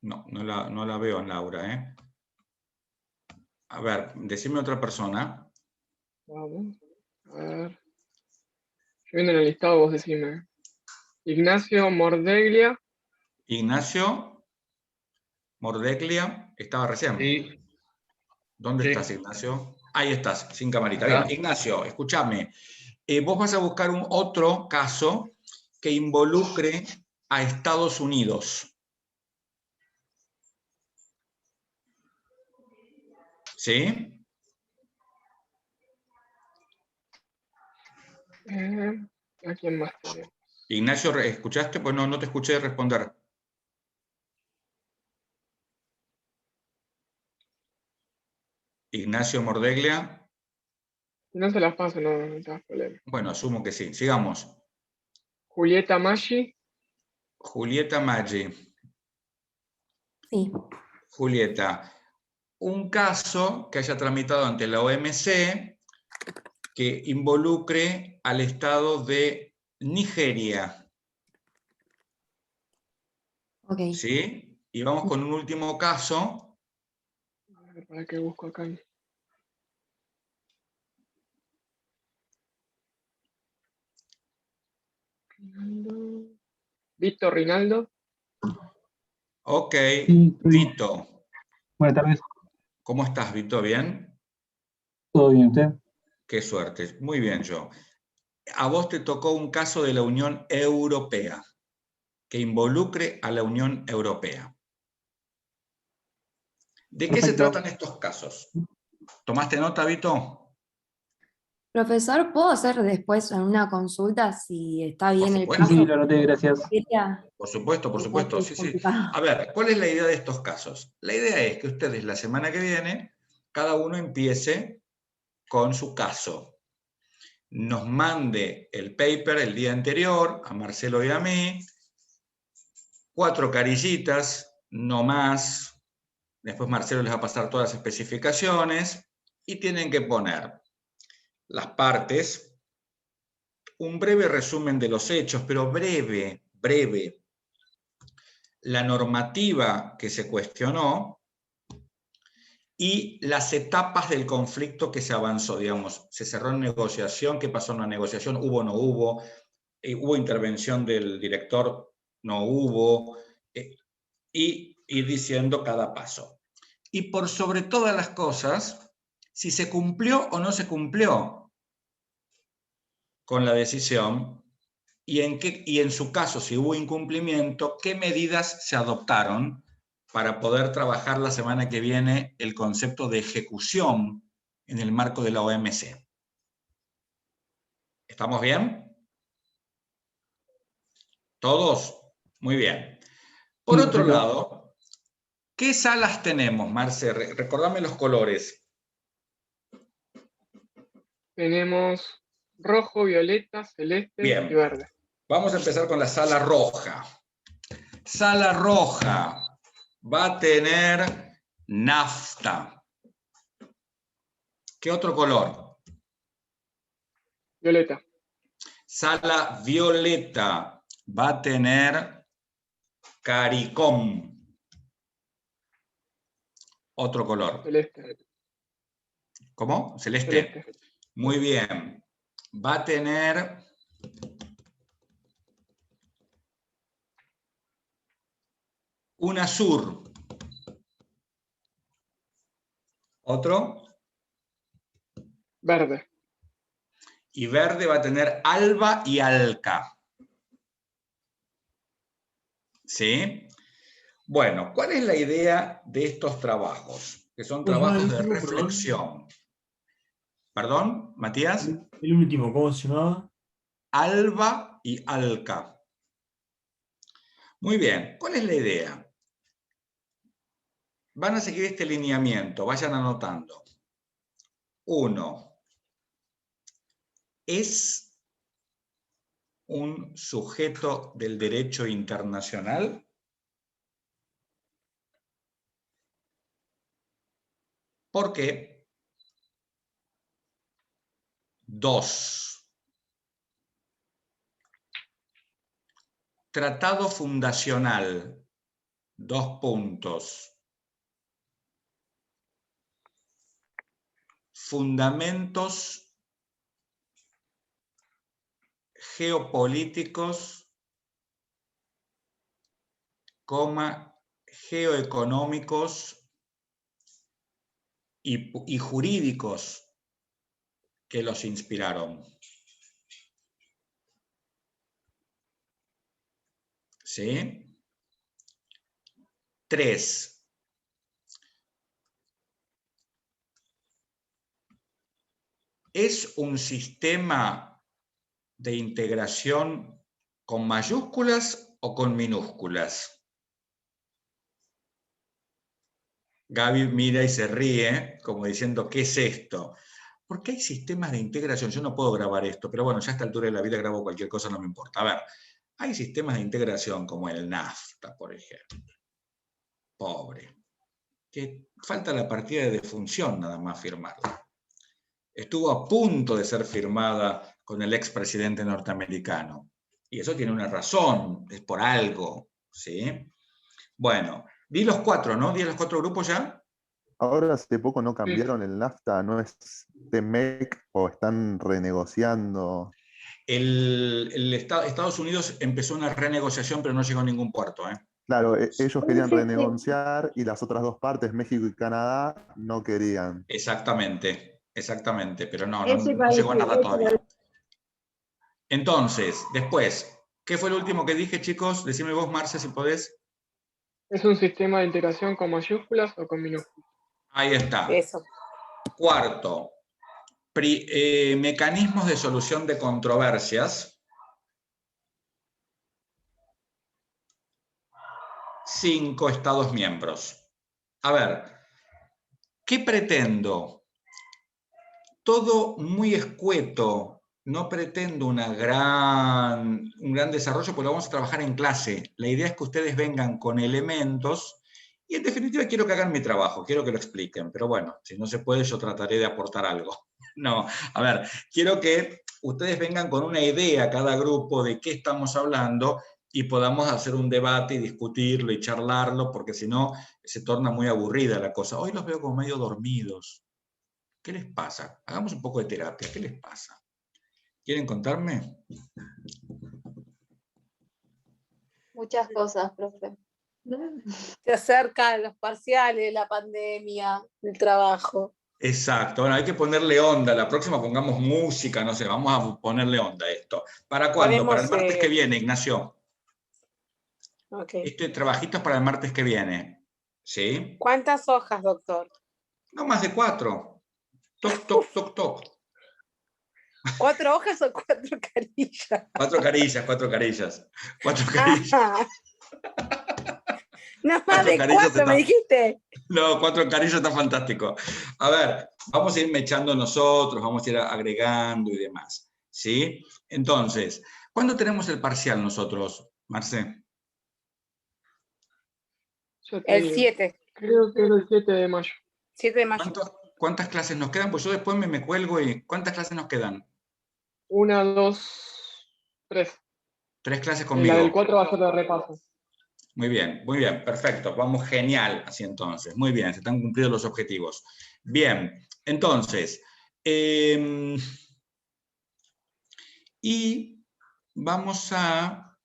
No, no la veo en Laura, ¿eh? A ver, decime otra persona. Vamos. A ver. Yo viendo en el listado, vos decime. Ignacio Mordeglia. Ignacio Mordeglia, estaba recién. Sí. ¿Dónde Sí. estás, Ignacio? Ahí estás, sin camarita. Acá. Bien, Ignacio, escúchame. Vos vas a buscar otro caso que involucre a Estados Unidos. ¿Sí? ¿A quién más tenemos? Ignacio, ¿escuchaste? Pues no te escuché responder. Ignacio Mordeglia. No se las paso, no te das problema. Bueno, asumo que sí. Sigamos. Julieta Maggi. Julieta Maggi. Sí. Julieta, un caso que haya tramitado ante la OMC que involucre al Estado de Nigeria. Ok. ¿Sí? Y vamos con un último caso. A ver, ¿para qué busco acá? Víctor Rinaldo. Ok, Sí, Vito. buenas tardes. ¿Cómo estás, Vito? ¿Bien? ¿Todo bien usted? Qué suerte. Muy bien, yo. A vos te tocó un caso de la Unión Europea, que involucre a la Unión Europea. ¿De qué se Perfecto. tratan estos casos? ¿Tomaste nota, Vito? Profesor, ¿puedo hacer después una consulta si está bien el supuesto. caso? Sí, lo noté, gracias. Por supuesto, sí, sí. A ver, ¿cuál es la idea de estos casos? La idea es que ustedes la semana que viene, cada uno empiece con su caso. Nos mande el paper el día anterior, a Marcelo y a mí, 4 carillitas, no más. Después Marcelo les va a pasar todas las especificaciones y tienen que poner las partes, un breve resumen de los hechos, pero breve, la normativa que se cuestionó y las etapas del conflicto que se avanzó, digamos, se cerró en negociación, qué pasó en la negociación, hubo o no hubo, hubo intervención del director, no hubo, y ir diciendo cada paso. Y por sobre todas las cosas, si se cumplió o no se cumplió con la decisión, y en su caso, si hubo incumplimiento, qué medidas se adoptaron para poder trabajar la semana que viene el concepto de ejecución en el marco de la OMC. ¿Estamos bien? ¿Todos? Muy bien. Por otro lado, ¿qué salas tenemos, Marce? Recordame los colores. Tenemos rojo, violeta, celeste Bien. y verde. Vamos a empezar con la sala roja. Sala roja va a tener nafta. ¿Qué otro color? Violeta. Sala violeta va a tener CARICOM. Otro color. Celeste. ¿Cómo? Celeste. Celeste. Muy bien. Va a tener UNASUR. Otro. Verde. Y verde va a tener ALBA y ALCA. ¿Sí? Bueno, ¿cuál es la idea de estos trabajos? Que son trabajos de reflexión. ¿Perdón, Matías? El último, ¿cómo se llamaba? ALBA y ALCA. Muy bien, ¿cuál es la idea? Van a seguir este lineamiento, vayan anotando. 1. ¿Es un sujeto del derecho internacional? ¿Por qué? 2. Tratado fundacional. 2 puntos. Fundamentos geopolíticos, geoeconómicos y jurídicos que los inspiraron. ¿Sí? 3. ¿Es un sistema de integración con mayúsculas o con minúsculas? Gaby mira y se ríe, como diciendo, ¿qué es esto? Porque hay sistemas de integración, yo no puedo grabar esto, pero bueno, ya a esta altura de la vida grabo cualquier cosa, no me importa. A ver, hay sistemas de integración como el NAFTA, por ejemplo. Pobre. Que falta la partida de defunción nada más firmarla. Estuvo a punto de ser firmada con el expresidente norteamericano. Y eso tiene una razón, es por algo, ¿sí? Bueno, di los 4, ¿no? Di los 4 grupos ya. Ahora hace poco no cambiaron el NAFTA, ¿no es TMEC o están renegociando? Estados Unidos empezó una renegociación, pero no llegó a ningún puerto, ¿eh? Claro, ellos querían renegociar y las otras dos partes, México y Canadá, no querían. Exactamente, exactamente, pero no llegó a nada todavía. Entonces, después, ¿qué fue lo último que dije, chicos? Decime vos, Marce, si podés. ¿Es un sistema de integración con mayúsculas o con minúsculas? Ahí está. Eso. 4. Mecanismos de solución de controversias. 5 Estados miembros. A ver, ¿qué pretendo? Todo muy escueto. No pretendo un gran desarrollo, porque lo vamos a trabajar en clase. La idea es que ustedes vengan con elementos y en definitiva quiero que hagan mi trabajo, quiero que lo expliquen. Pero bueno, si no se puede, yo trataré de aportar algo. No, a ver, quiero que ustedes vengan con una idea cada grupo de qué estamos hablando y podamos hacer un debate y discutirlo y charlarlo, porque si no se torna muy aburrida la cosa. Hoy los veo como medio dormidos. ¿Qué les pasa? Hagamos un poco de terapia. ¿Qué les pasa? ¿Quieren contarme? Muchas cosas, profe. Se acercan los parciales, la pandemia, el trabajo. Exacto, bueno, hay que ponerle onda. La próxima pongamos música, no sé, vamos a ponerle onda a esto. ¿Para cuándo? Para el martes que viene, Ignacio. Okay. Este trabajito es para el martes que viene. ¿Sí? ¿Cuántas hojas, doctor? No más de 4. Toc, toc, toc, toc. ¿4 hojas o 4 carillas? 4 carillas, 4 carillas. 4 carillas. Ah, no más 4 de carillas 4, me está- dijiste. No, 4 carillas está fantástico. A ver, vamos a ir mechando nosotros, vamos a ir agregando y demás. ¿Sí? Entonces, ¿cuándo tenemos el parcial nosotros, Marce? Ya te El digo. 7. Creo que era el 7 de mayo. 7 de mayo. ¿Cuántas clases nos quedan? Pues yo después me cuelgo y ¿cuántas clases nos quedan? 1, 2, 3. 3 clases La conmigo. del 4 va a ser de repaso. Muy bien, perfecto. Vamos genial así entonces. Muy bien, se están cumplidos los objetivos. Bien, entonces, y vamos a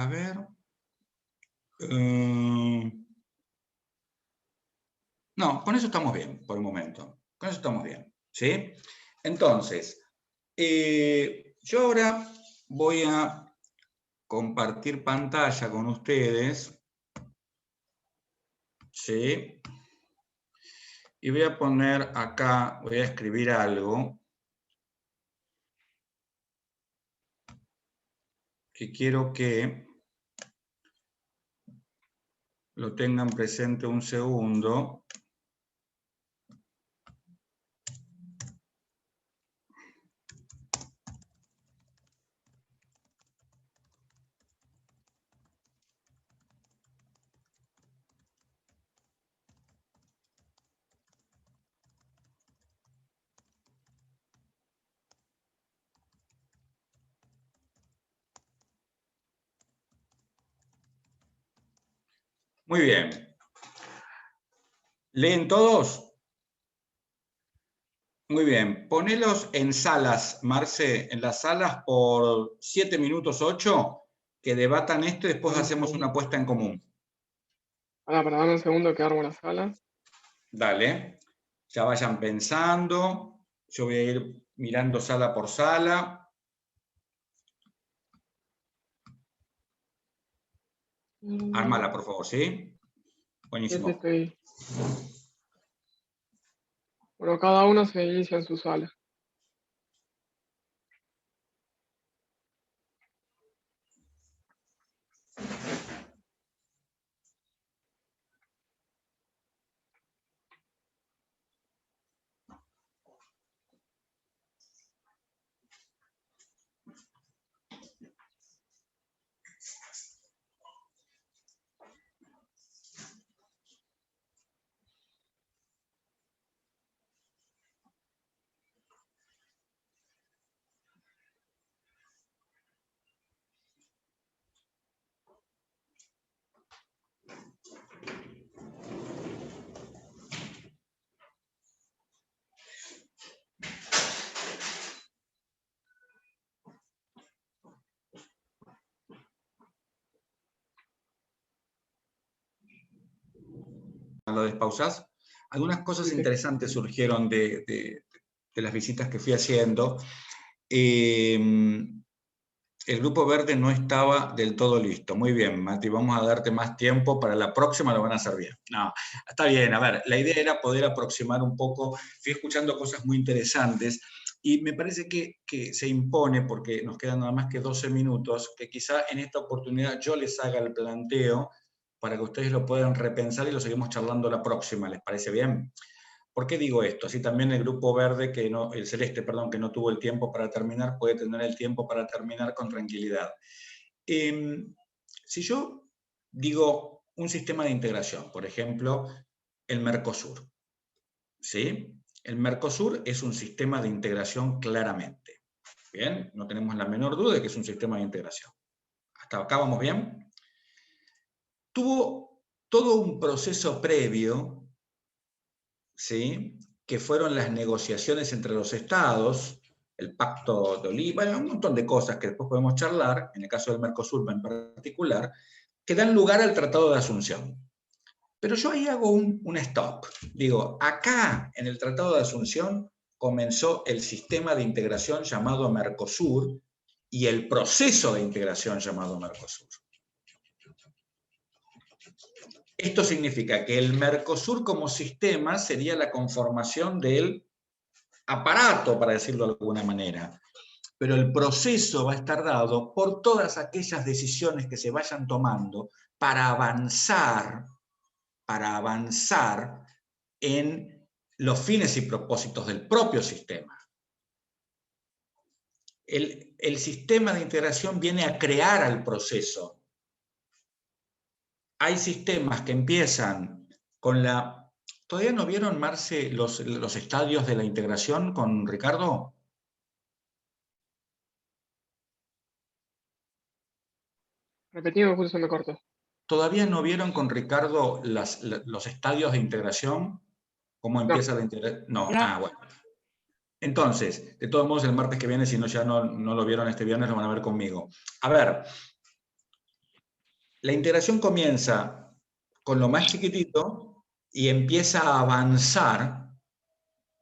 ver. No, con eso estamos bien por el momento. Con eso estamos bien. ¿Sí? Entonces, yo ahora voy a compartir pantalla con ustedes. ¿Sí? Y voy a poner acá, voy a escribir algo que quiero que lo tengan presente un segundo. Muy bien. ¿Leen todos? Muy bien. Ponelos en salas, Marce, en las salas por 7 minutos, 8, que debatan esto y después hacemos una apuesta en común. Para darme un segundo que armo la sala. Dale. Ya vayan pensando. Yo voy a ir mirando sala por sala. Ármala, por favor, ¿sí? Buenísimo. Estoy. Bueno, cada uno se inicia en su sala. ¿Lo despausás? Algunas cosas interesantes surgieron de las visitas que fui haciendo. El Grupo Verde no estaba del todo listo. Muy bien, Mati, vamos a darte más tiempo. Para la próxima lo van a hacer bien. No, está bien. A ver, la idea era poder aproximar un poco. Fui escuchando cosas muy interesantes y me parece que se impone, porque nos quedan nada más que 12 minutos, que quizá en esta oportunidad yo les haga el planteo para que ustedes lo puedan repensar y lo seguimos charlando la próxima. ¿Les parece bien? ¿Por qué digo esto? Así también el Grupo Verde, el Celeste, perdón, que no tuvo el tiempo para terminar, puede tener el tiempo para terminar con tranquilidad. Si yo digo un sistema de integración, por ejemplo, el Mercosur, ¿sí? El Mercosur es un sistema de integración claramente. ¿Bien? No tenemos la menor duda de que es un sistema de integración. ¿Hasta acá vamos bien? Tuvo todo un proceso previo, ¿sí? Que fueron las negociaciones entre los estados, el Pacto de Oliva, un montón de cosas que después podemos charlar, en el caso del Mercosur en particular, que dan lugar al Tratado de Asunción. Pero yo ahí hago un stop. Digo, acá en el Tratado de Asunción comenzó el sistema de integración llamado Mercosur y el proceso de integración llamado Mercosur. Esto significa que el Mercosur como sistema sería la conformación del aparato, para decirlo de alguna manera. Pero el proceso va a estar dado por todas aquellas decisiones que se vayan tomando para avanzar en los fines y propósitos del propio sistema. El sistema de integración viene a crear al proceso. Hay sistemas que empiezan con la... ¿Todavía no vieron, Marce, los estadios de la integración con Ricardo? Repetido, justo se me cortó. ¿Todavía no vieron con Ricardo los estadios de integración? ¿Cómo empieza la integración? No. Bueno. Entonces, de todos modos, el martes que viene, si no ya no lo vieron este viernes, lo van a ver conmigo. A ver, la integración comienza con lo más chiquitito y empieza a avanzar,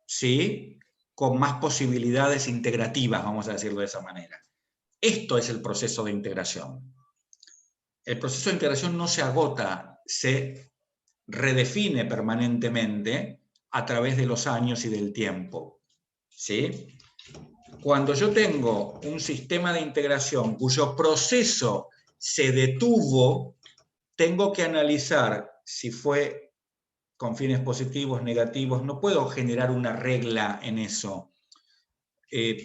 ¿sí?, con más posibilidades integrativas, vamos a decirlo de esa manera. Esto es el proceso de integración. El proceso de integración no se agota, se redefine permanentemente a través de los años y del tiempo, ¿sí? Cuando yo tengo un sistema de integración cuyo proceso se detuvo, tengo que analizar si fue con fines positivos, negativos. No puedo generar una regla en eso,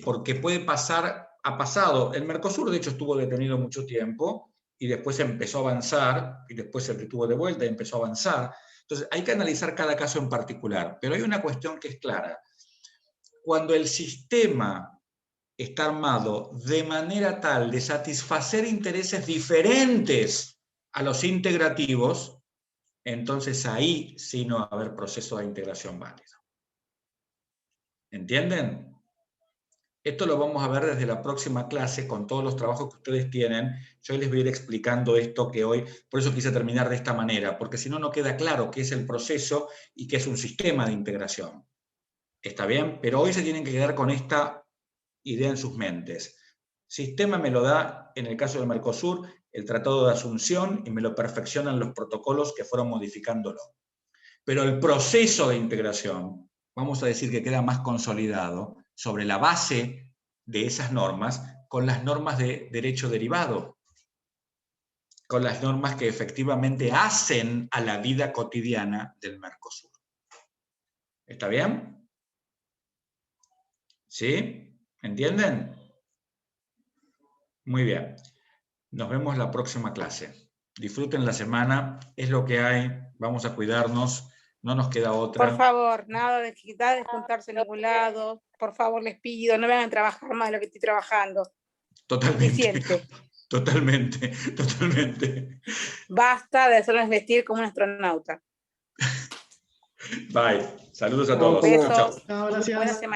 porque puede pasar, ha pasado. El Mercosur, de hecho, estuvo detenido mucho tiempo, y después empezó a avanzar, y después se detuvo de vuelta y empezó a avanzar. Entonces, hay que analizar cada caso en particular. Pero hay una cuestión que es clara. Cuando el sistema está armado de manera tal de satisfacer intereses diferentes a los integrativos, entonces ahí sí no va a haber proceso de integración válido. ¿Entienden? Esto lo vamos a ver desde la próxima clase con todos los trabajos que ustedes tienen. Yo les voy a ir explicando esto que hoy, por eso quise terminar de esta manera, porque si no, no queda claro qué es el proceso y qué es un sistema de integración. ¿Está bien? Pero hoy se tienen que quedar con esta idea en sus mentes. Sistema me lo da, en el caso del Mercosur, el Tratado de Asunción, y me lo perfeccionan los protocolos que fueron modificándolo. Pero el proceso de integración, vamos a decir que queda más consolidado sobre la base de esas normas, con las normas de derecho derivado, con las normas que efectivamente hacen a la vida cotidiana del Mercosur. ¿Está bien? ¿Sí? ¿Entienden? Muy bien. Nos vemos la próxima clase. Disfruten la semana, es lo que hay, vamos a cuidarnos, no nos queda otra. Por favor, nada de juntarse en ningún lado. Por favor, les pido, no vengan a trabajar más de lo que estoy trabajando. Totalmente. Totalmente, totalmente. Basta de hacernos vestir como un astronauta. Bye. Saludos a todos. Besos. Chao, gracias. Buena semana.